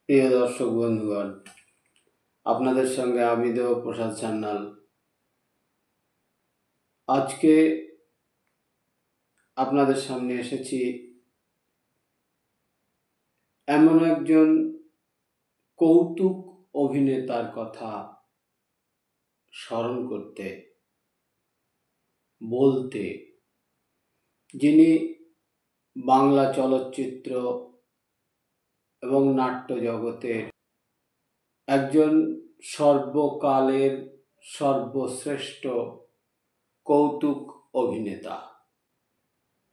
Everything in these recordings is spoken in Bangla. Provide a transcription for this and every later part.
প্রিয় দর্শক বন্ধুগণ, আপনাদের সঙ্গে আমি দেবপ্রসাদ সান্যাল। আজকে আপনাদের সামনে এসেছি এমন একজন কৌতুক অভিনেতার কথা স্মরণ করতে, বলতে, যিনি বাংলা চলচ্চিত্র এবং নাট্য জগতের একজন সর্বকালের সর্বশ্রেষ্ঠ কৌতুক অভিনেতা।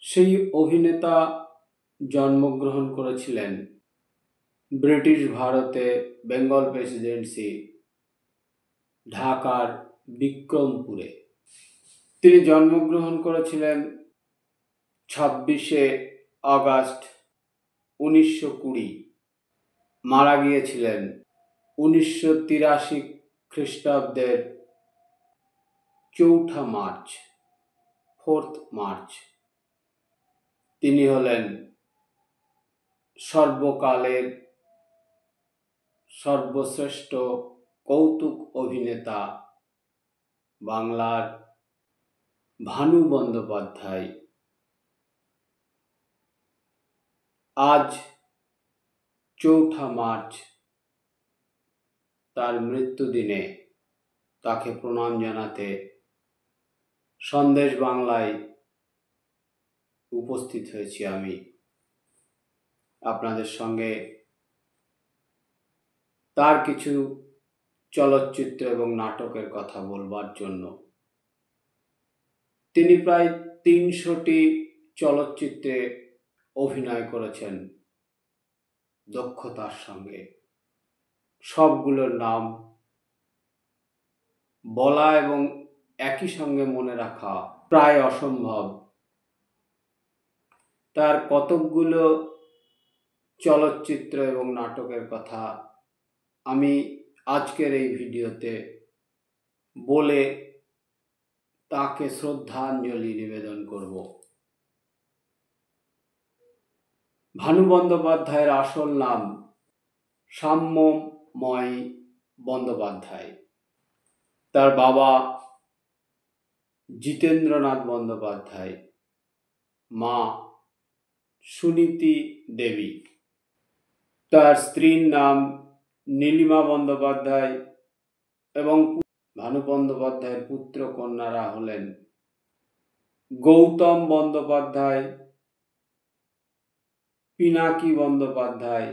সেই অভিনেতা জন্মগ্রহণ করেছিলেন ব্রিটিশ ভারতে, বেঙ্গল প্রেসিডেন্সি, ঢাকার বিক্রমপুরে। তিনি জন্মগ্রহণ করেছিলেন 26শে আগস্ট 1920। মারা গিয়েছিলেন 1983 খ্রিস্টাব্দের 4 মার্চ। তিনি হলেন সর্বকালের সর্বশ্রেষ্ঠ কৌতুক অভিনেতা বাংলার ভানু বন্দ্যোপাধ্যায়। আজ 4 মার্চ তার মৃত্যুদিনে তাকে প্রণাম জানাতে সন্দেশ বাংলায় উপস্থিত হয়েছি আমি আপনাদের সঙ্গে তার কিছু চলচ্চিত্র এবং নাটকের কথা বলবার জন্য। তিনি প্রায় 300টি চলচ্চিত্রে অভিনয় করেছেন দক্ষতার সঙ্গে। সবগুলোর নাম বলা এবং একই সঙ্গে মনে রাখা প্রায় অসম্ভব। তার কতকগুলো চলচ্চিত্র এবং নাটকের কথা আমি আজকের এই ভিডিওতে বলে তাকে শ্রদ্ধাঞ্জলি নিবেদন করব। ভানু বন্দ্যোপাধ্যায়ের আসল নাম সাম্যময় বন্দ্যোপাধ্যায়। তার বাবা জিতেন্দ্রনাথ বন্দ্যোপাধ্যায়, মা সুনীতি দেবী। তার স্ত্রীর নাম নীলিমা বন্দ্যোপাধ্যায় এবং ভানু বন্দ্যোপাধ্যায়ের পুত্র কন্যারা হলেন গৌতম বন্দ্যোপাধ্যায়, পিনাকি বন্দ্যোপাধ্যায়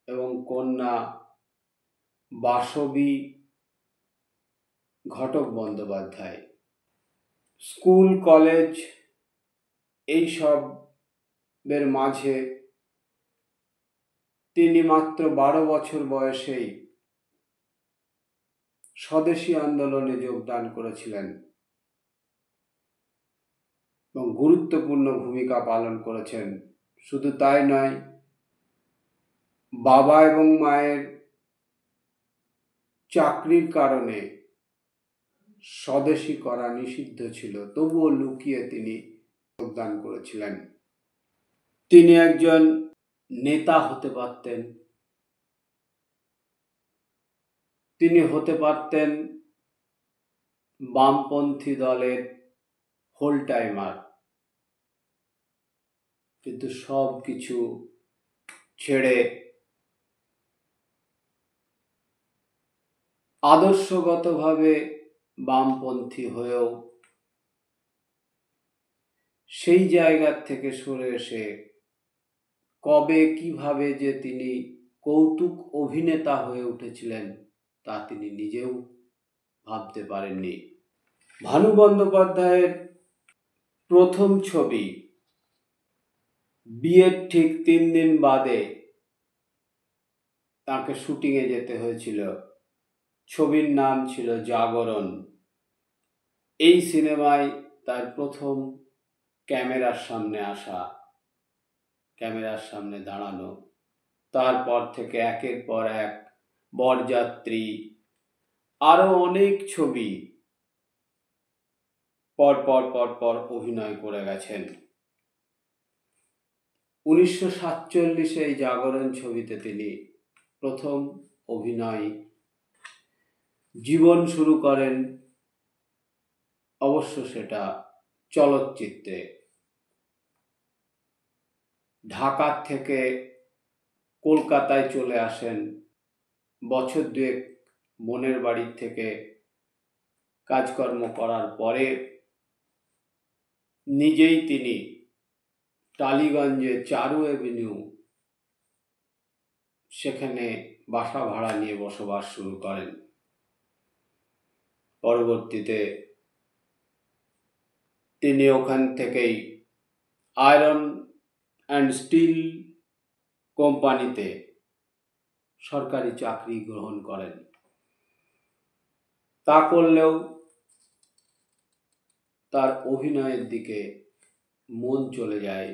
এবং কন্যা বাসবী ঘটক বন্দ্যোপাধ্যায়। স্কুল, কলেজ এইসবের মাঝে তিনি মাত্র 12 বছর বয়সেই স্বদেশী আন্দোলনে যোগদান করেছিলেন এবং গুরুত্বপূর্ণ ভূমিকা পালন করেছেন। শুধু তাই নয়, বাবা এবং মায়ের চাকরির কারণে স্বদেশী করা নিষিদ্ধ ছিল, তবুও লুকিয়ে তিনি যোগদান করেছিলেন। তিনি একজন নেতা হতে পারতেন। তিনি হতে পারতেন বামপন্থী দলের হোল টাইমার, কিন্তু সব কিছু ছেড়ে আদর্শগতভাবে বামপন্থী হয়েও সেই জায়গার থেকে সরে এসে কবে কিভাবে যে তিনি কৌতুক অভিনেতা হয়ে উঠেছিলেন তা তিনি নিজেও ভাবতে পারেননি। ভানু বন্দ্যোপাধ্যায়ের প্রথম ছবি বিয়ের ঠিক 3 দিন বাদে তাকে শুটিংয়ে যেতে হয়েছিল। ছবির নাম ছিল জাগরণ। এই সিনেমায় তার প্রথম ক্যামেরার সামনে আসা, ক্যামেরার সামনে দাঁড়ানো। তারপর থেকে একের পর এক বরযাত্রী, আরো অনেক ছবি পর অভিনয় করে গেছেন। 1947 এই জাগরণ ছবিতে তিনি প্রথম অভিনয় জীবন শুরু করেন, অবশ্য সেটা চলচ্চিত্রে। ঢাকা থেকে কলকাতায় চলে আসেন, বছর দুয়েক বোনের বাড়ির থেকে কাজকর্ম করার পরে নিজেই তিনি টালিগঞ্জে চারু এভিনিউ সেখানে বাসা ভাড়া নিয়ে বসবাস শুরু করেন। পরবর্তীতে তিনি ওখান থেকেই আয়রন অ্যান্ড স্টিল কোম্পানিতে সরকারি চাকরি গ্রহণ করেন। তা করলেও তার অভিনয়ের দিকে মন চলে যায়।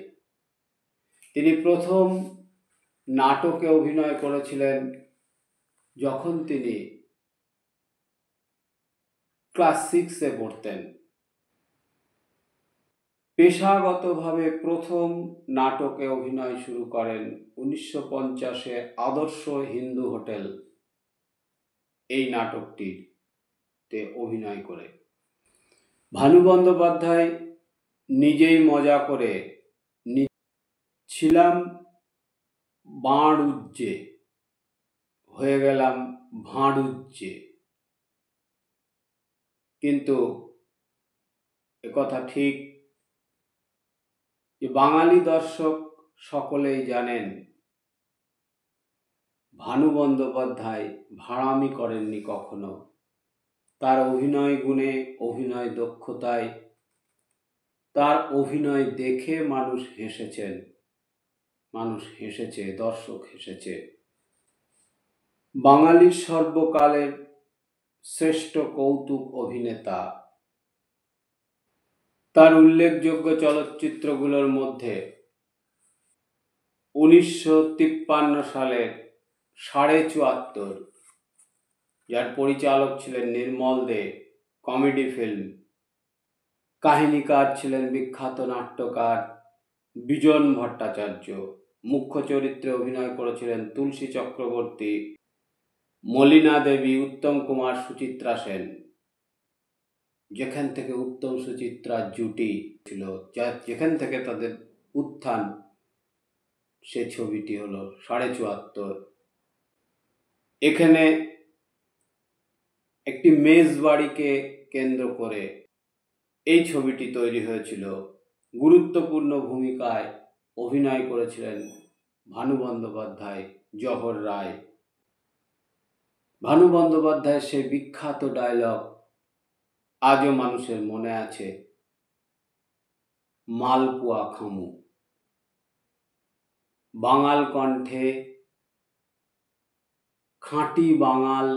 তিনি প্রথম নাটকে অভিনয় করেছিলেন যখন তিনি ক্লাস 6-এ পড়তেন। পেশাগতভাবে প্রথম নাটকে অভিনয় শুরু করেন 1950-এ আদর্শ হিন্দু হোটেল এই নাটকটিতে অভিনয় করে। ভানু বন্দ্যোপাধ্যায় নিজেই মজা করে ছিলাম বাঁড়ুজ্জে, হয়ে গেলাম ভাঁড়ুজ্জে, কিন্তু একথা ঠিক যে বাঙালি দর্শক সকলেই জানেন ভানু বন্দ্যোপাধ্যায় ভাঁড়ামি করেননি কখনো। তার অভিনয় গুণে, অভিনয় দক্ষতায়, তার অভিনয় দেখে মানুষ হেসেছে, দর্শক হেসেছে। বাঙালির সর্বকালের শ্রেষ্ঠ কৌতুক অভিনেতা। তার উল্লেখযোগ্য চলচ্চিত্রগুলোর মধ্যে 1953 সালের 74.5, যার পরিচালক ছিলেন নির্মল দে, কমেডি ফিল্ম। কাহিনীকার ছিলেন বিখ্যাত নাট্যকার বিজন ভট্টাচার্য। মুখ্য চরিত্রে অভিনয় করেছিলেন তুলসী চক্রবর্তী, মলিনা দেবী, উত্তম কুমার, সুচিত্রা সেন। যেখান থেকে উত্তম সুচিত্রার জুটি ছিল, যেখান থেকে তাদের উত্থান, সে ছবিটি হলো 74.5। এখানে একটি মেজবাড়িকে কেন্দ্র করে এই ছবিটি তৈরি হয়েছিল। গুরুত্বপূর্ণ ভূমিকায় অভিনয় করেছিলেন ভানু বন্দ্যোপাধ্যায়, জহর রায়। ভানু বন্দ্যোপাধ্যায়ের সেই বিখ্যাত ডায়লগ আজও মানুষের মনে আছে, মালপুয়া খামু। বাঙাল কণ্ঠে খাঁটি বাঙাল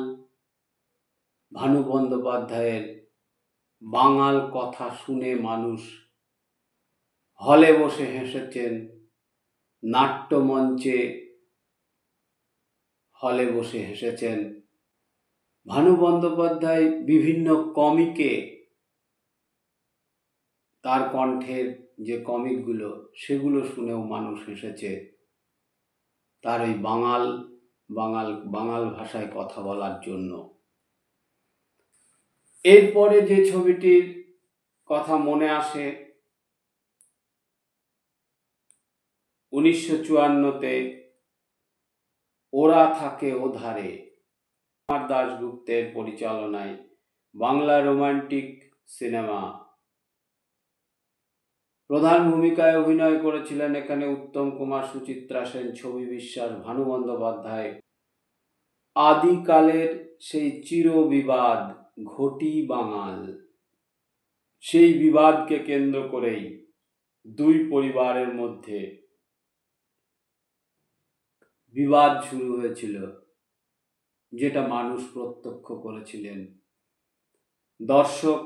ভানু বন্দ্যোপাধ্যায়ের বাঙাল কথা শুনে মানুষ হলে বসে হেসেছেন, নাট্যমঞ্চে হলে বসে হেসেছেন। ভানু বন্দ্যোপাধ্যায় বিভিন্ন কমিকে, তার কণ্ঠের যে কমিকগুলো, সেগুলো শুনেও মানুষ হেসেছে। তার ওই বাঙাল ভাষায় কথা বলার জন্য। এরপরে যে ছবিটির কথা মনে আসে, 1954-তে ওরা থাকে ওধারে, কুমার দাশগুপ্তের পরিচালনায় বাংলা রোমান্টিক সিনেমা। প্রধান ভূমিকায় অভিনয় করেছিলেন এখানে উত্তম কুমার, সুচিত্রা সেন, ছবি বিশ্বাস, ভানু বন্দ্যোপাধ্যায়। আদিকালের সেই চিরবিবাদ ঘটি বাঙাল, সেই বিবাদকে কেন্দ্র করেই দুই পরিবারের মধ্যে বিবাদ শুরু হয়েছিল, যেটা মানুষ প্রত্যক্ষ করেছিলেন। দর্শক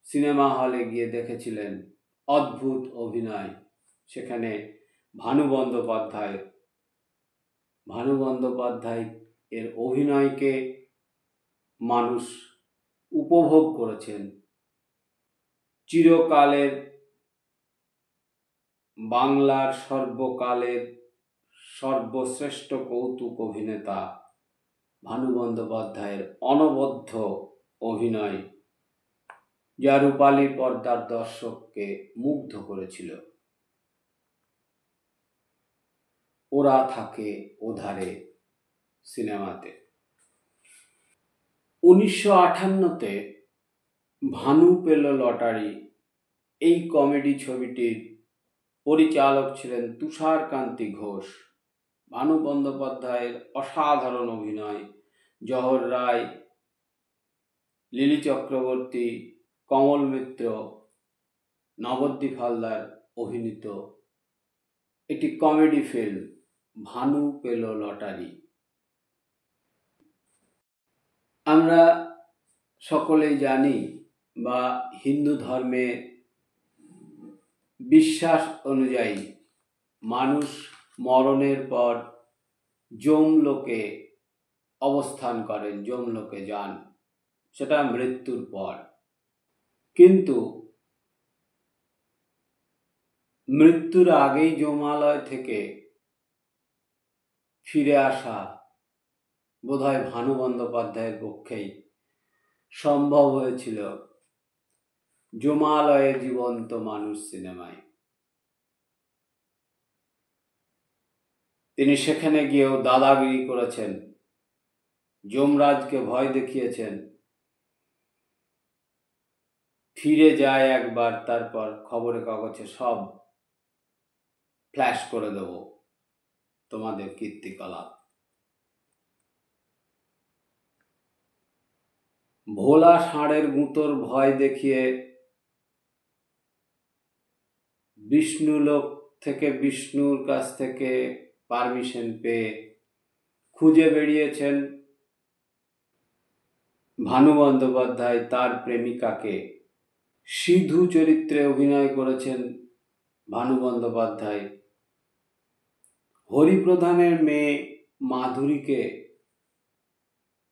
সিনেমা হলে গিয়ে দেখেছিলেন অদ্ভুত অভিনয়। সেখানে ভানু বন্দ্যোপাধ্যায় এর অভিনয়কে মানুষ উপভোগ করেছেন। চিরকালের বাংলার সর্বকালের সর্বশ্রেষ্ঠ কৌতুক অভিনেতা ভানু বন্দ্যোপাধ্যায়ের অনবদ্য অভিনয়, যা রূপালী পর্দার দর্শককে মুগ্ধ করেছিল। ওরা থাকে ওধারে সিনেমাতে 1958-তে ভানু পেল লটারি এই কমেডি ছবিটির পরিচালক ছিলেন তুষারকান্তি ঘোষ। ভানু বন্দ্যোপাধ্যায়ের অসাধারণ অভিনয়, জহর রায়, লিলি চক্রবর্তী, কমল মিত্র, নবদ্বীপ হালদার অভিনীত একটি কমেডি ফিল্ম ভানু পেল লটারি। আমরা সকলেই জানি বা হিন্দু ধর্মে বিশ্বাস অনুযায়ী মানুষ মরণের পর যমলোকে অবস্থান করেন, যমলোকে যান, সেটা মৃত্যুর পর। কিন্তু মৃত্যুর আগেই যমালয় থেকে ফিরে আসা বোধহয় ভানু বন্দ্যোপাধ্যায়ের পক্ষেই সম্ভব হয়েছিল যমালয়ে জীবন্ত মানুষ সিনেমায়। তিনি সেখানে গিয়েও দাদাগিরি করেছেন, যমরাজকে ভয় দেখিয়েছেন, ফিরে যায় একবার, তারপর খবরের কাগজে সব ফ্ল্যাশ করে দেব তোমাদের কীর্তিকলাপ। ভোলা ষাঁড়ের গুঁতোর ভয় দেখিয়ে বিষ্ণুলোক থেকে, বিষ্ণুর কাছ থেকে পারমিশন পেয়ে খুঁজে বেরিয়েছেন ভানু বন্দ্যোপাধ্যায় তার প্রেমিকাকে। সিধু চরিত্রে অভিনয় করেছেন ভানু বন্দ্যোপাধ্যায়। হরিপ্রধানের মেয়ে মাধুরীকে,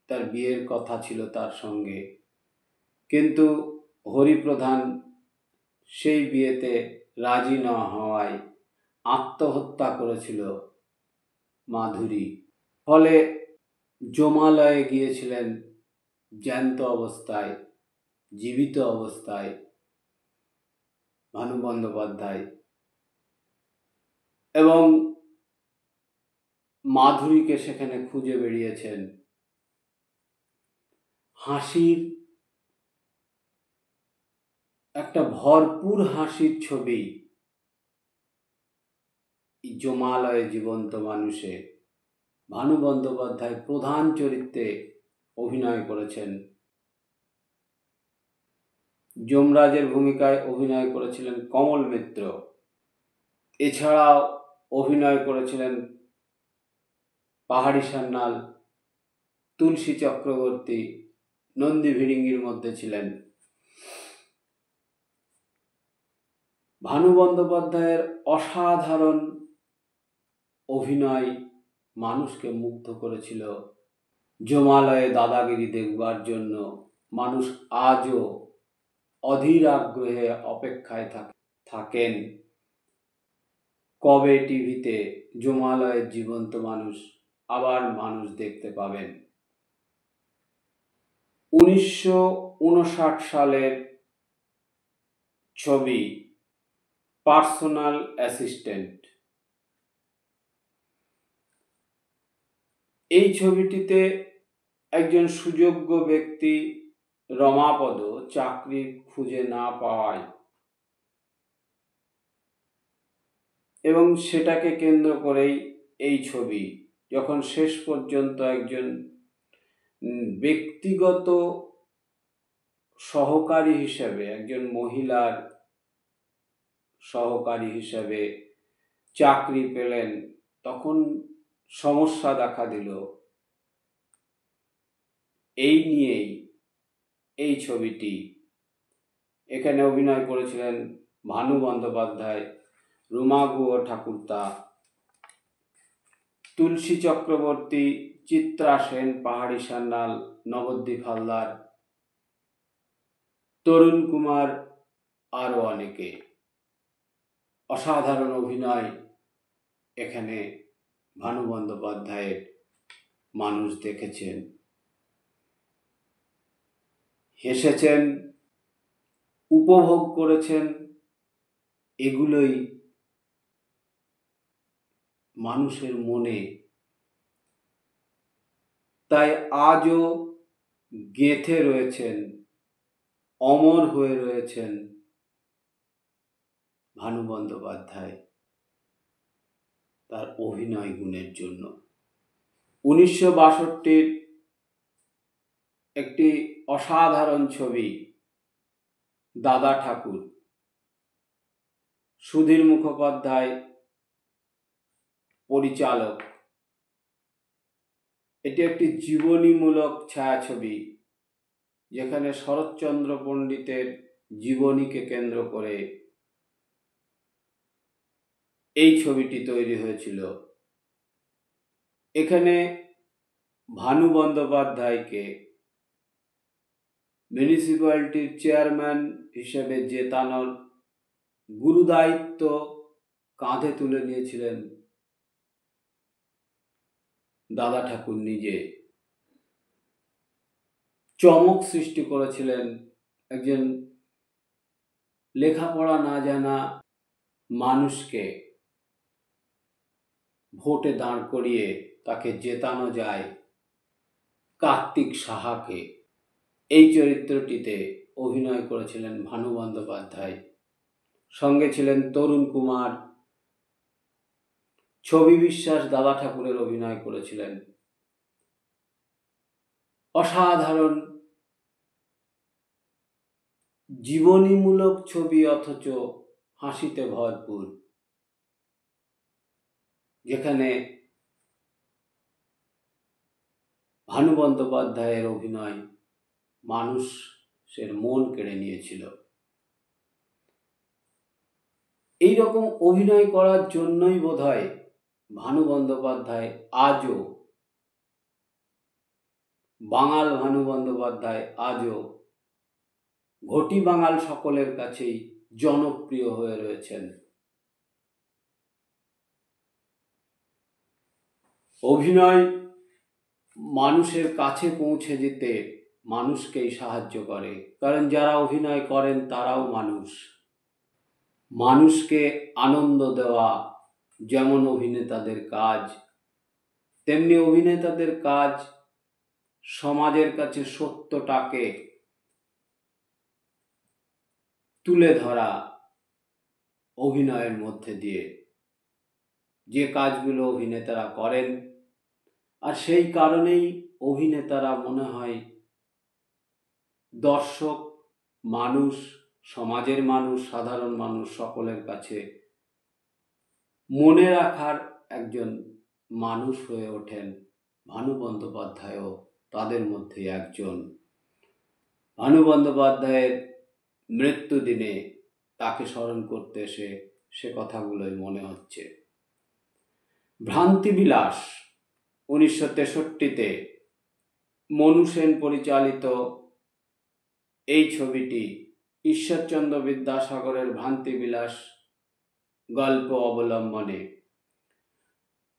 তার বিয়ের কথা ছিল তার সঙ্গে, কিন্তু হরিপ্রধান সেই বিয়েতে রাজি না হওয়ায় আত্মহত্যা করেছিল মাধুরী। ফলে যমালয়ে গিয়েছিলেন জ্যান্ত অবস্থায়, জীবিত অবস্থায় ভানু বন্দ্যোপাধ্যায়, এবং মাধুরীকে সেখানে খুঁজে বেরিয়েছেন। হাসির একটা ভরপুর হাসির ছবি যমালয়ে জীবন্ত মানুষে ভানু বন্দ্যোপাধ্যায় প্রধান চরিত্রে অভিনয় করেছেন। যমরাজের ভূমিকায় অভিনয় করেছিলেন কমল মিত্র। এছাড়াও অভিনয় করেছিলেন পাহাড়ি সান্যাল, তুলসী চক্রবর্তী, নন্দী ভিড়িঙ্গির মধ্যে ছিলেন। ভানু বন্দ্যোপাধ্যায়ের অসাধারণ অভিনয় মানুষকে মুগ্ধ করেছিল। যমালয়ে দাদাগিরি দেখবার জন্য মানুষ আজও অধীর আগ্রহে অপেক্ষায় থাকেন কবে টিভিতে যমালয়ের জীবন্ত মানুষ আবার মানুষ দেখতে পাবেন। 1959 সালের ছবি পার্সোনাল অ্যাসিস্ট্যান্ট। এই ছবিটিতে একজন সুযোগ্য ব্যক্তি রমাপদ চাকরি খুঁজে না পাওয়ায় এবং সেটাকে কেন্দ্র করেই এই ছবি, যখন শেষ পর্যন্ত একজন ব্যক্তিগত সহকারী হিসেবে, একজন মহিলার সহকারী হিসেবে চাকরি পেলেন, তখন সমস্যা দেখা দিল। এই নিয়েই এই ছবিটি। এখানে অভিনয় করেছিলেন ভানু বন্দ্যোপাধ্যায়, রুমা গুহ ঠাকুরতা, তুলসী চক্রবর্তী, চিত্রা সেন, পাহাড়ি সান্যাল, নবদ্বীপ হালদার, তরুণ কুমার, আরও অনেকে। অসাধারণ অভিনয় এখানে ভানু বন্দ্যোপাধ্যায়ের মানুষ দেখেছেন, হেসেছেন, উপভোগ করেছেন। এগুলোই মানুষের মনে তাই আজও গেঁথে রয়েছেন, অমর হয়ে রয়েছেন ভানু বন্দ্যোপাধ্যায় তার অভিনয় গুণের জন্য। 1962 একটি অসাধারণ ছবি দাদা ঠাকুর, সুধীর মুখোপাধ্যায় পরিচালক। এটি একটি জীবনীমূলক ছায়াছবি, যেখানে শরৎচন্দ্র পণ্ডিতের জীবনীকে কেন্দ্র করে এই ছবিটি তৈরি হয়েছিল। এখানে ভানু বন্দ্যোপাধ্যায়কে মিউনিসিপ্যালিটির চেয়ারম্যান হিসেবে জেতানোর গুরুদায়িত্ব কাঁধে তুলে নিয়েছিলেন দাদা ঠাকুর নিজে। চমক সৃষ্টি করেছিলেন একজন লেখাপড়া না জানা মানুষকে ভোটে দাঁড় করিয়ে তাকে জেতানো যায় কার্তিক সাহাকে। এই চরিত্রটিতে অভিনয় করেছিলেন ভানু বন্দ্যোপাধ্যায়, সঙ্গে ছিলেন তরুণ কুমার। ছবি বিশ্বাস দাদা ঠাকুরের অভিনয় করেছিলেন। অসাধারণ জীবনীমূলক ছবি, অথচ হাসিতে ভরপুর, যেখানে ভানু বন্দ্যোপাধ্যায়ের অভিনয় মানুষের মন কেড়ে নিয়েছিল। এই রকম অভিনয় করার জন্যই বোধহয় ভানু বন্দ্যোপাধ্যায় আজও, বাঙাল ভানু বন্দ্যোপাধ্যায় আজও ঘটি বাঙাল সকলের কাছেই জনপ্রিয় হয়ে রয়েছেন। অভিনয় মানুষের কাছে পৌঁছে যেতে মানুষকেই সাহায্য করে, কারণ যারা অভিনয় করেন তারাও মানুষ। মানুষকে আনন্দ দেওয়া যেমন অভিনেতাদের কাজ, তেমনি অভিনেতাদের কাজ সমাজের কাছে সত্যটাকে তুলে ধরা অভিনয়ের মধ্যে দিয়ে, যে কাজগুলো অভিনেতারা করেন। আর সেই কারণেই অভিনেতারা মনে হয় দর্শক, মানুষ, সমাজের মানুষ, সাধারণ মানুষ সকলের কাছে মনে রাখার একজন মানুষ হয়ে ওঠেন। ভানু বন্দ্যোপাধ্যায়ও তাদের মধ্যে একজন। ভানু বন্দ্যোপাধ্যায়ের মৃত্যুদিনে তাকে স্মরণ করতে এসে সে কথাগুলোই মনে হচ্ছে। ভ্রান্তিবিলাস 1963-তে মনু সেন পরিচালিত এই ছবিটি ঈশ্বরচন্দ্র বিদ্যাসাগরের ভ্রান্তিবিলাস গল্প অবলম্বনে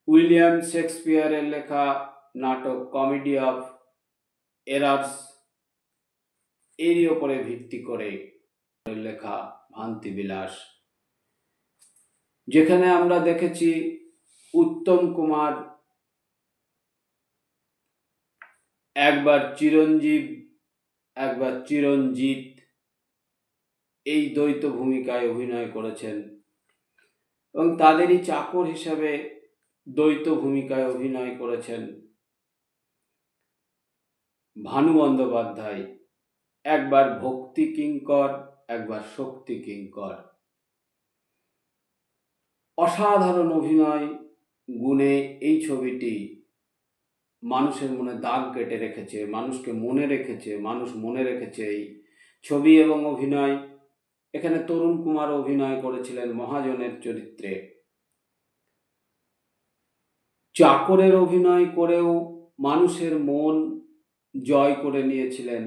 উইলিয়াম শেক্সপিয়ারের লেখা নাটক কমেডি অফ এরার্স এরই ওপরে ভিত্তি করে লেখা ভ্রান্তিবিলাস, যেখানে আমরা দেখেছি উত্তম কুমার একবার চিরঞ্জীব, একবার চিরঞ্জিত, এই দ্বৈত ভূমিকায় অভিনয় করেছেন এবং তাদেরই চাকর হিসাবে দ্বৈত ভূমিকায় অভিনয় করেছেন ভানু বন্দ্যোপাধ্যায়। একবার ভক্তি কিঙ্কর, একবার শক্তি কিঙ্কর। অসাধারণ অভিনয় গুণে এই ছবিটি মানুষের মনে দাগ কেটে রেখেছে, মানুষকে মনে রেখেছে, মানুষ মনে রেখেছে এই ছবি এবং অভিনয়। এখানে তরুণ কুমার অভিনয় করেছিলেন মহাজনের চরিত্রে। চাকরের অভিনয় করেও মানুষের মন জয় করে নিয়েছিলেন।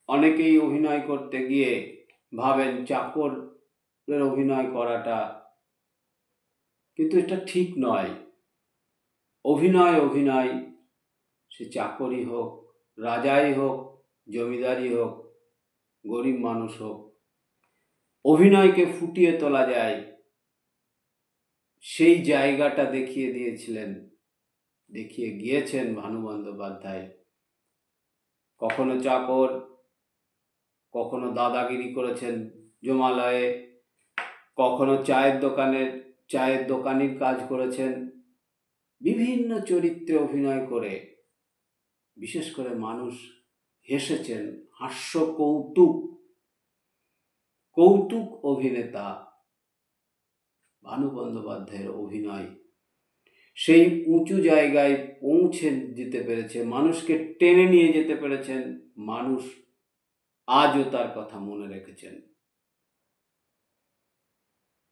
অনেকেই অভিনয় করতে গিয়ে ভাবেন চাকরের অভিনয় করাটা, কিন্তু এটা ঠিক নয়। অভিনয় অভিনয়, সে চাকরি হোক, রাজাই হোক, জমিদারি হোক, গরিব মানুষ হোক, অভিনয়কে ফুটিয়ে তোলা যায়, সেই জায়গাটা দেখিয়ে গিয়েছেন ভানু বন্দ্যোপাধ্যায়। কখনো চাকর, কখনো দাদাগিরি করেছেন জমালয়ে, কখনো চায়ের দোকানির কাজ করেছেন। বিভিন্ন চরিত্রে অভিনয় করে বিশেষ করে মানুষ হেসেছেন। হাস্য কৌতুক অভিনেতা ভানু বন্দ্যোপাধ্যায়ের অভিনয় সেই উঁচু জায়গায় পৌঁছে যেতে পেরেছে, মানুষকে টেনে নিয়ে যেতে পেরেছেন। মানুষ আজও তার কথা মনে রেখেছেন।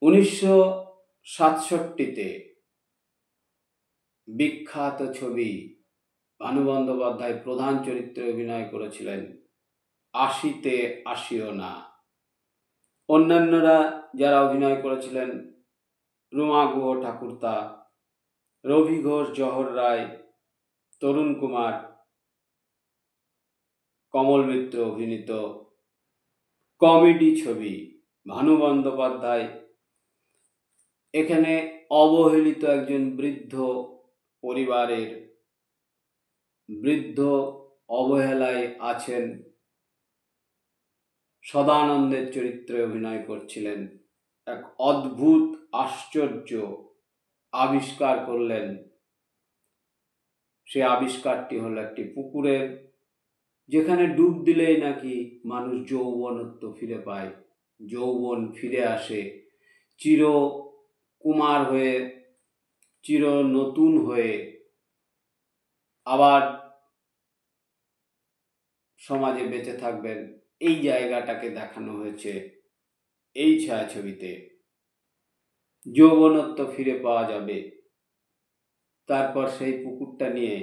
1967-তে বিখ্যাত ছবি ভানু বন্দ্যোপাধ্যায় প্রধান চরিত্রে অভিনয় করেছিলেন ৮০তে আসিও না। অন্যান্যরা যারা অভিনয় করেছিলেন, রুমা গুহ ঠাকুরতা, রবি ঘোষ, জহর রায়, তরুণ কুমার, কমল মিত্র অভিনীত কমেডি ছবি ভানু বন্দ্যোপাধ্যায় এখানে অবহেলিত একজন বৃদ্ধ অবহেলায় আছেন, সদানন্দের চরিত্রে অভিনয় করছিলেন। এক অদ্ভুত আশ্চর্য আবিষ্কার করলেন। সে আবিষ্কারটি হলো একটি পুকুরের, যেখানে ডুব দিলেই নাকি মানুষ যৌবনত্ব ফিরে পায়, যৌবন ফিরে আসে, চির কুমার হয়ে, চির নতুন হয়ে আবার সমাজে বেঁচে থাকবেন। এই জায়গাটাকে দেখানো হয়েছে এই ছায়াছবিতে। যৌবনত্ব ফিরে পাওয়া যাবে। তারপর সেই পুকুরটা নিয়ে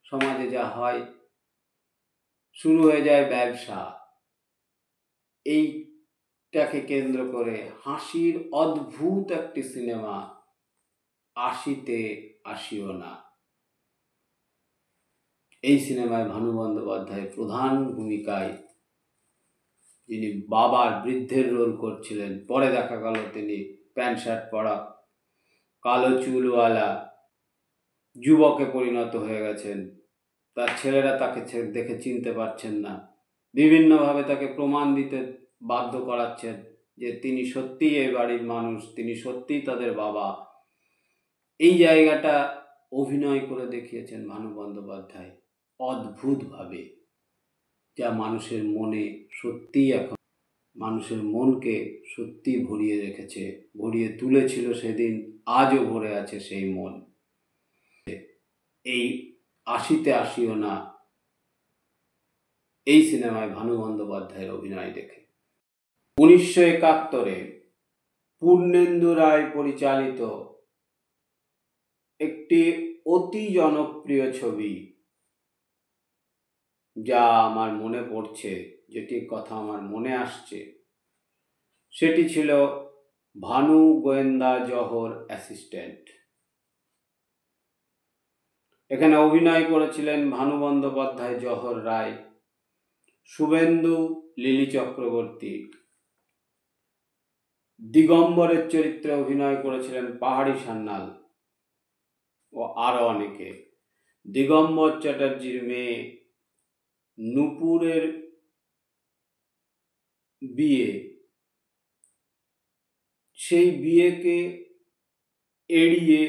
সমাজে যা হয়, শুরু হয়ে যায় ব্যবসা। এইটাকে কেন্দ্র করে হাসির অদ্ভুত একটি সিনেমা ৮০তে আসিও না। এই সিনেমায় ভানু বন্দ্যোপাধ্যায় প্রধান ভূমিকায়, যিনি বাবার বৃদ্ধের রোল করছিলেন। পরে দেখা গেল তিনি প্যান্ট শার্ট পরা, কালো চুলওয়ালা যুবকে পরিণত হয়ে গেছেন। তার ছেলেরা তাকে দেখে চিনতে পারছেন না, বিভিন্নভাবে তাকে প্রমাণ দিতে বাধ্য করাচ্ছেন যে তিনি সত্যিই এই বাড়ির মানুষ, তিনি সত্যিই তাদের বাবা। এই জায়গাটা অভিনয় করে দেখিয়েছেন ভানু বন্দ্যোপাধ্যায় অদ্ভুতভাবে, যা মানুষের মনকে সত্যি ভরিয়ে তুলেছিল সেদিন, আজও ভরে আছে সেই মন। এই ৮০তে আসিও না এই সিনেমায় ভানু বন্দ্যোপাধ্যায়ের অভিনয় দেখে 1971-এ পূর্ণেন্দু রায় পরিচালিত একটি অতি জনপ্রিয় ছবি, যা আমার মনে পড়ছে, যেটির কথা আমার মনে আসছে, সেটি ছিল ভানু গোয়েন্দা জহর অ্যাসিস্ট্যান্ট। এখানে অভিনয় করেছিলেন ভানু বন্দ্যোপাধ্যায়, জহর রায়, শুভেন্দু, লিলি চক্রবর্তী। দিগম্বরের চরিত্রে অভিনয় করেছিলেন পাহাড়ি সান্যাল ও আরো অনেকে। দিগম্বর চ্যাটার্জির মেয়ে নূপুরের বিয়ে, সেই বিয়েকে এড়িয়ে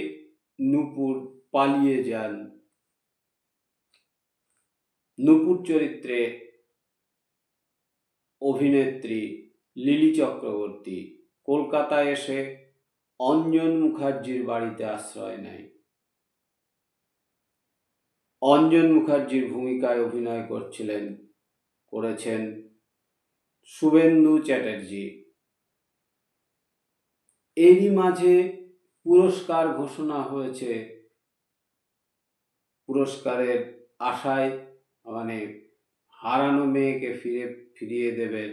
নূপুর পালিয়ে যান। নূপুর চরিত্রে অভিনেত্রী লিলি চক্রবর্তী কলকাতায় এসে অঞ্জন মুখার্জির বাড়িতে আশ্রয় নেয়। অঞ্জন মুখার্জির ভূমিকায় অভিনয় করেছেন শুভেন্দু চ্যাটার্জি। এরই মাঝে পুরস্কার ঘোষণা হয়েছে। পুরস্কারের আশায়, হারানো মেয়েকে ফিরিয়ে দেবে,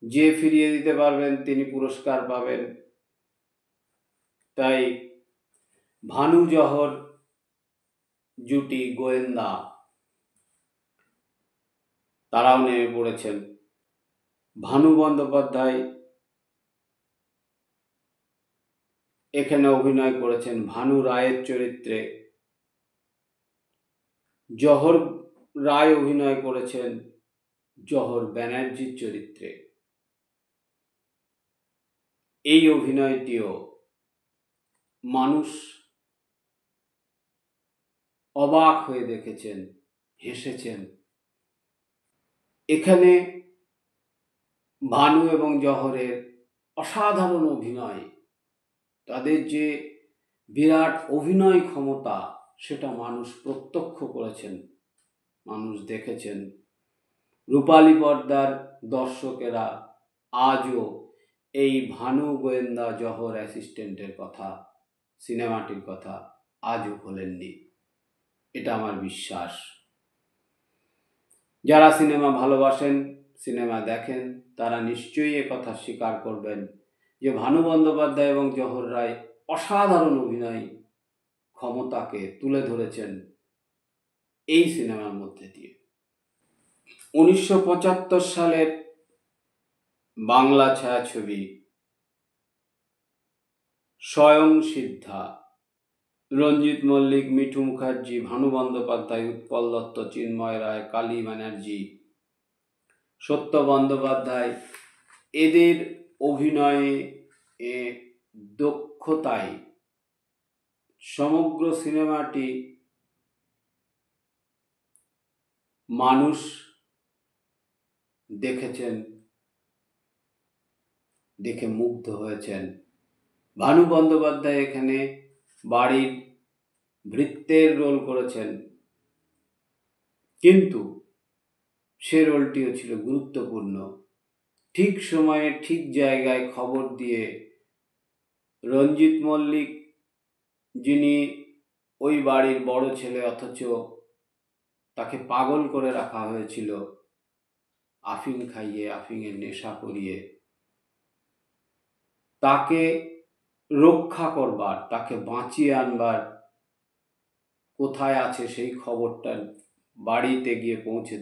যে ফিরিয়ে দিতে পারবেন তিনি পুরস্কার পাবেন। তাই ভানু জহর জুটি গোয়েন্দা, তারাও নেমে পড়েছেন। ভানু বন্দ্যোপাধ্যায় এখানে অভিনয় করেছেন ভানু রায়ের চরিত্রে, জহর রায় অভিনয় করেছেন জহর ব্যানার্জির চরিত্রে। এই অভিনয়টিও মানুষ অবাক হয়ে দেখেছেন, হেসেছেন। এখানে ভানু এবং জহরের অসাধারণ অভিনয়, তাদের যে বিরাট অভিনয় ক্ষমতা সেটা মানুষ প্রত্যক্ষ করেছেন, মানুষ দেখেছেন। রূপালী পর্দার দর্শকেরা আজও এই ভানু গোয়েন্দা জহর অ্যাসিস্ট্যান্টের কথা, সিনেমাটির কথা আজও ভোলেননি, এটা আমার বিশ্বাস। যারা সিনেমা ভালোবাসেন, সিনেমা দেখেন, তারা নিশ্চয়ই কথা স্বীকার করবেন যে ভানু বন্দ্যোপাধ্যায় এবং জহর রায় অসাধারণ অভিনয় ক্ষমতাকে তুলে ধরেছেন এই সিনেমার মধ্যে দিয়ে। 1975 সালের বাংলা ছায়াছবি স্বয়ং সিদ্ধা, রঞ্জিত মল্লিক, মিঠু মুখার্জি, ভানু বন্দ্যোপাধ্যায়, উৎপল দত্ত, চিন্ময় রায়, কালী ব্যানার্জি, সত্য বন্দ্যোপাধ্যায়, এদের অভিনয়ে দক্ষতায় সমগ্র সিনেমাটি মানুষ দেখেছেন, দেখে মুগ্ধ হয়েছেন। ভানু বন্দ্যোপাধ্যায় এখানে বাড়ির ভৃত্যের রোল করেছেন, কিন্তু সে রোলটিও ছিল গুরুত্বপূর্ণ। ঠিক সময়ে ঠিক জায়গায় খবর দিয়ে রঞ্জিত মল্লিক, যিনি ওই বাড়ির বড় ছেলে অথচ তাকে পাগল করে রাখা হয়েছিল আফিং খাইয়ে, আফিংয়ের নেশা করিয়ে, তাকে রক্ষা করবার, তাকে বাঁচিয়ে আনবার, কোথায় আছে সেই খবরটা বাড়িতে গিয়ে পৌঁছে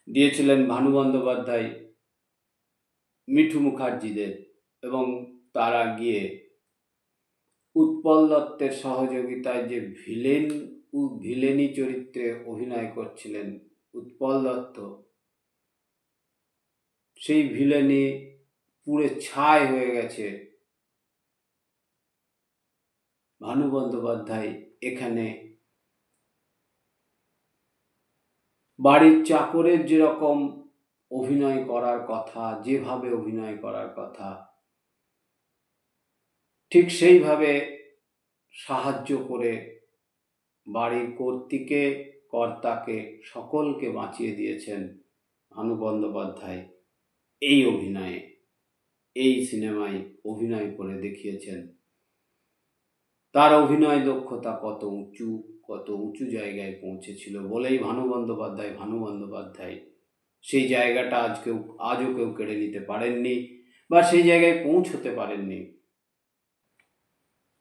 দিয়েছিলেন ভানু বন্দ্যোপাধ্যায় মিঠু মুখার্জিদের, এবং তারা গিয়ে উৎপল দত্তের সহযোগিতায় যে ভিলেনি চরিত্রে অভিনয় করছিলেন উৎপল দত্ত, সেই ভিলেনি পুড়ে ছাই হয়ে গেছে। ভানু বন্দ্যোপাধ্যায় এখানে বাড়ির চাকরের যেরকম অভিনয় করার কথা, যেভাবে অভিনয় করার কথা, ঠিক সেইভাবে সাহায্য করে বাড়ির কর্তাকে সকলকে বাঁচিয়ে দিয়েছেন ভানু বন্দ্যোপাধ্যায় এই অভিনয়ে, এই সিনেমায় অভিনয় করে দেখিয়েছেন। তার অভিনয় দক্ষতা কত উঁচু জায়গায় পৌঁছেছিল বলেই ভানু বন্দ্যোপাধ্যায় সেই জায়গাটা আজও কেউ কেড়ে নিতে পারেননি বা সেই জায়গায় পৌঁছতে পারেননি।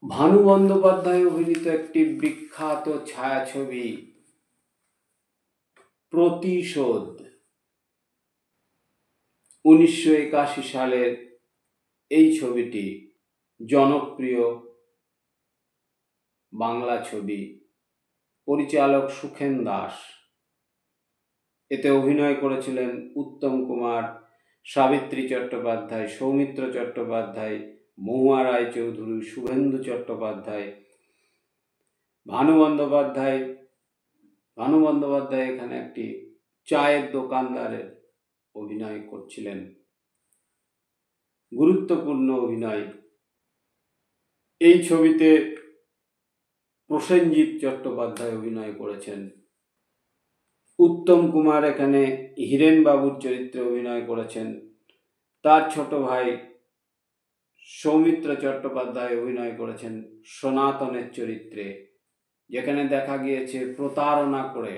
ভানু বন্দ্যোপাধ্যায় অভিনীত একটি বিখ্যাত ছায়াছবি প্রতিশোধ, 1981 সালের এই ছবিটি জনপ্রিয় বাংলা ছবি, পরিচালক সুখেন দাস। এতে অভিনয় করেছিলেন উত্তম কুমার, সাবিত্রী চট্টোপাধ্যায়, সৌমিত্র চট্টোপাধ্যায়, মহুয়া রায়চৌধুরী, শুভেন্দু চট্টোপাধ্যায়। ভানু বন্দ্যোপাধ্যায় এখানে একটি চায়ের দোকানদারের অভিনয় করছিলেন, গুরুত্বপূর্ণ অভিনয়। এই ছবিতে প্রসেনজিৎ চট্টোপাধ্যায় অভিনয় করেছেন। উত্তম কুমার এখানে হীরেন বাবুর চরিত্রে অভিনয় করেছেন। তার ছোট ভাই সৌমিত্র চট্টোপাধ্যায় অভিনয় করেছেন সনাতনের চরিত্রে, যেখানে দেখা গিয়েছে প্রতারণা করে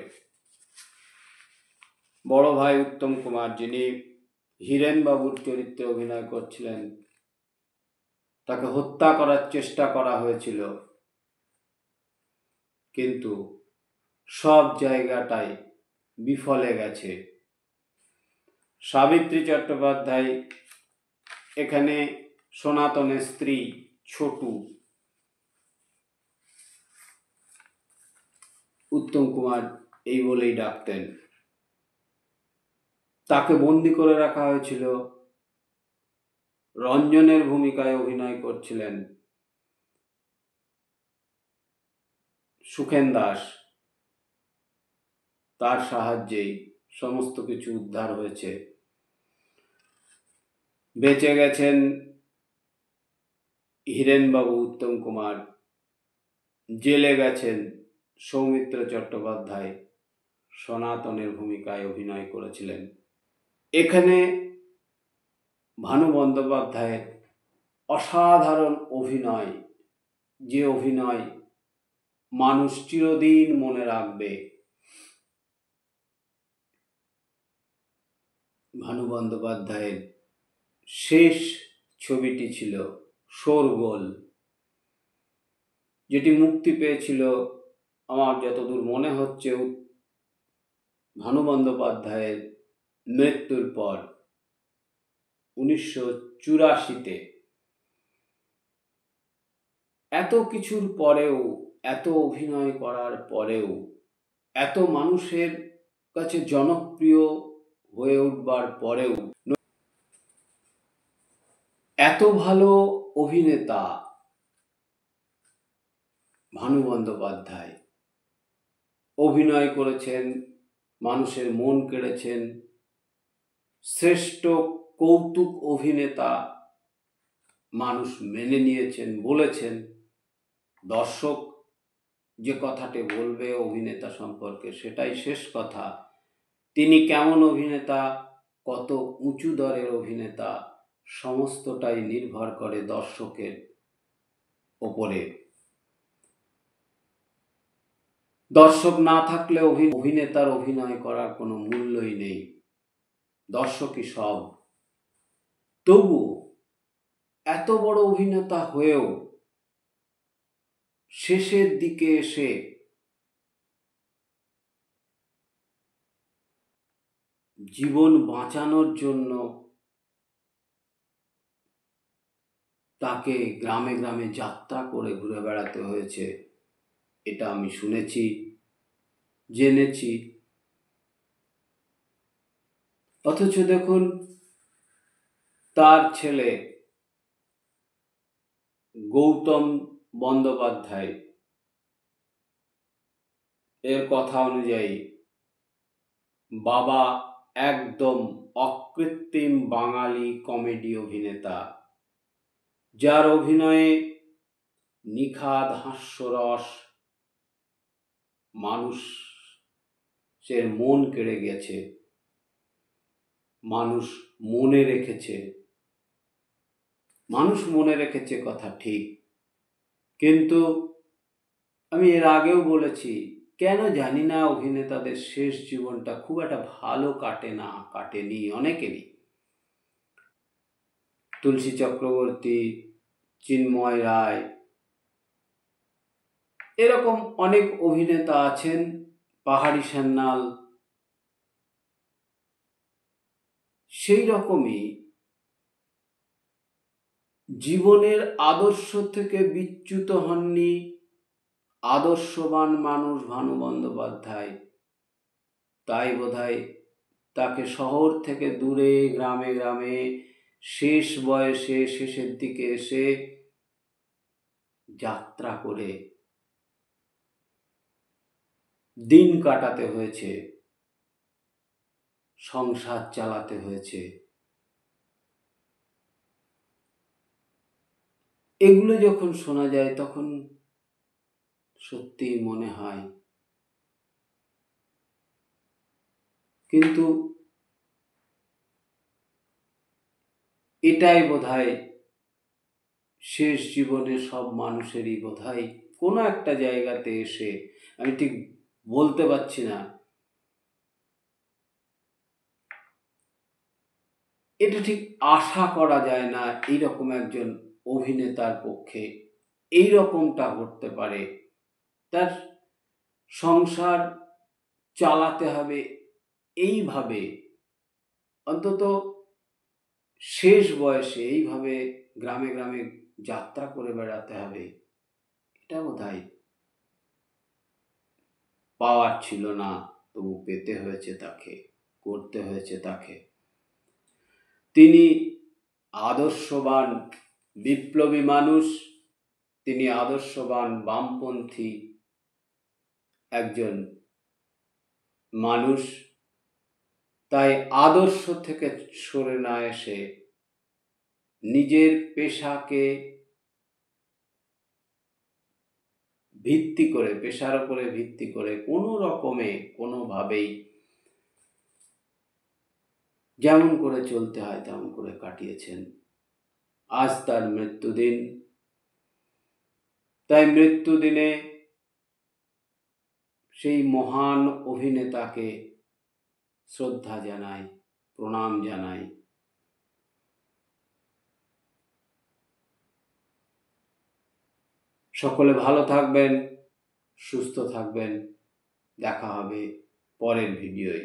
বড় ভাই উত্তম কুমার, যিনি হীরেন বাবুর চরিত্রে অভিনয় করছিলেন, তাকে হত্যা করার চেষ্টা করা হয়েছিল, কিন্তু সব জায়গাটাই বিফলে গেছে। সাবিত্রী চট্টোপাধ্যায় এখানে সনাতনের স্ত্রী ছোটু, উত্তম কুমার এই বলেই ডাকতেন। তাকে বন্দি করে রাখা হয়েছিল। রঞ্জনের ভূমিকায় অভিনয় করছিলেন সুখেন দাস, তার সাহায্যেই সমস্ত কিছু উদ্ধার হয়েছে। বেঁচে গেছেন হীরেনবাবু উত্তম কুমার, জেলে গেছেন সৌমিত্র চট্টোপাধ্যায়, সনাতনের ভূমিকায় অভিনয় করেছিলেন। এখানে ভানু বন্দ্যোপাধ্যায়ের অসাধারণ অভিনয়, যে অভিনয় মানুষ চিরদিন মনে রাখবে। ভানু বন্দ্যোপাধ্যায়ের শেষ ছবিটি ছিল শোরগোল, যেটি মুক্তি পেয়েছিল আমার যতদূর মনে হচ্ছে ভানু বন্দ্যোপাধ্যায়ের মৃত্যুর পর 1984-তে। এত কিছুর পরেও, এত অভিনয় করার পরেও, এত মানুষের কাছে জনপ্রিয় হয়ে উঠবার পরেও, এত ভালো অভিনেতা ভানু বন্দ্যোপাধ্যায়, অভিনয় করেছেন, মানুষের মন কেড়েছেন, শ্রেষ্ঠ কৌতুক অভিনেতা মানুষ মেনে নিয়েছেন, বলেছেন। দর্শক যে কথাটি বলবে অভিনেতা সম্পর্কে সেটাই শেষ কথা। তিনি কেমন অভিনেতা, কত উঁচু দরের অভিনেতা, সমস্তটাই নির্ভর করে দর্শকের ওপরে। দর্শক না থাকলে অভিনেতার অভিনয় করার কোনো মূল্যই নেই, দর্শকই সব। তবু এত বড় অভিনেতা হয়েও শেষের দিকে এসে জীবন বাঁচানোর জন্য তাকে গ্রামে গ্রামে যাত্রা করে ঘুরে বেড়াতে হয়েছে, এটা আমি শুনেছি, জেনেছি। অথচ দেখুন, তার ছেলে গৌতম বন্দ্যোপাধ্যায় এর কথা অনুযায়ী বাবা একদম অকৃত্রিম বাঙালি কমেডি অভিনেতা, যার অভিনয়ে নিখাদ হাস্যরস মানুষের মন কেড়ে গেছে, মানুষ মনে রেখেছে কথা ঠিক। কিন্তু আমি এর আগেও বলেছি, কেন জানি না অভিনেতাদের শেষ জীবনটা খুব একটা ভালো কাটেনি অনেকেরই। তুলসী চক্রবর্তী, চিন্ময় রায়, এরকম অনেক অভিনেতা আছেন, পাহাড়ি সান্যাল, সেই রকমই জীবনের আদর্শ থেকে বিচ্যুত হননি আদর্শবান মানুষ ভানু বন্দ্যোপাধ্যায়। তাই বোধহয় তাকে শহর থেকে দূরে গ্রামে গ্রামে শেষ বয়সে, শেষের দিকে এসে যাত্রা করে দিন কাটাতে হয়েছে, সংসার চালাতে হয়েছে। এগুলো যখন শোনা যায় তখন সত্যি মনে হয়, কিন্তু এটাই বোধহয় শেষ জীবনে সব মানুষেরই বোধহয় কোনো একটা জায়গাতে এসে, আমি ঠিক বলতে পারছি না, এটা ঠিক আশা করা যায় না এইরকম একজন অভিনেতার পক্ষে এই রকমটা ঘটতে পারে। তার সংসার চালাতে হবে এইভাবে, অন্তত শেষ বয়সে এইভাবে গ্রামে গ্রামে যাত্রা করে বেড়াতে হবে, এটা বোধহয় পাওয়ার ছিল না, তবু পেতে হয়েছে তাকে, করতে হয়েছে তাকে। তিনি আদর্শবান বিপ্লবী মানুষ, তিনি আদর্শবান বামপন্থী একজন মানুষ। তাই আদর্শ থেকে সরে না এসে নিজের পেশাকে ভিত্তি করে, পেশার উপরে ভিত্তি করে কোনো রকমে কোনোভাবেই যেমন করে চলতে হয় তেমন করে কাটিয়েছেন। আজ তার মৃত্যুদিন। তাই মৃত্যুদিনে সেই মহান অভিনেতাকে শ্রদ্ধা জানাই, প্রণাম জানাই। সকলে ভালো থাকবেন, সুস্থ থাকবেন। দেখা হবে পরের ভিডিওয়।